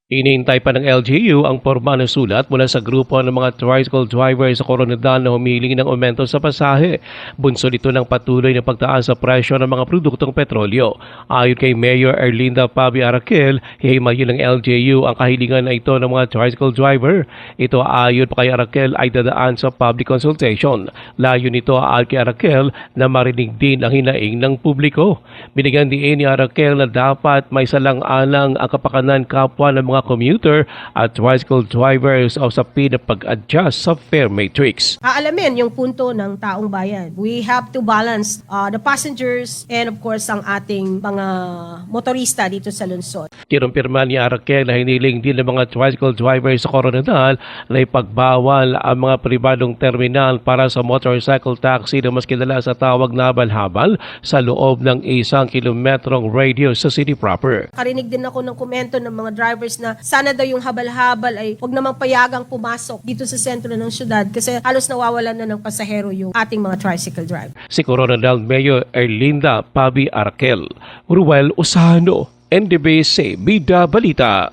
Hinihintay pa ng LGU ang porma ng sulat mula sa grupo ng mga tricycle drivers sa Coronadal na humiling ng aumento sa pasahe. Bunsod ito ng patuloy na pagtaas sa presyo ng mga produktong petrolyo. Ayon kay Mayor Erlinda Pabi Araquel, hihimayin ng LGU ang kahilingan na ito ng mga tricycle driver. Ito ayon pa kay Araquel ay dadaan sa public consultation. Layo nito ayon kay Araquel na marinig din ang hinaing ng publiko. Binigyan din ni Araquel na dapat may salang-alang ang kapakanan kapwa ng mga commuter at tricycle drivers o sa pag-adjust sa fare matrix. Aalamin yung punto ng taong bayan. We have to balance the passengers and of course ang ating mga motorista dito sa lungsod. Kinumpirma ni Araquel na hiniling din ng mga tricycle drivers sa Coronadal na ipagbawal ang mga pribadong terminal para sa motorcycle taxi na mas kilala sa tawag na habal-habal sa loob ng 1 kilometrong radius sa city proper. Karinig din ako ng komento ng mga drivers na sana daw yung habal-habal ay huwag namang payagang pumasok dito sa sentro ng syudad kasi halos nawawalan na ng pasahero yung ating mga tricycle driver. Si Coronadal Mayor Erlinda Pabi Araquel. Ruel Osano, NDBC Bida Balita.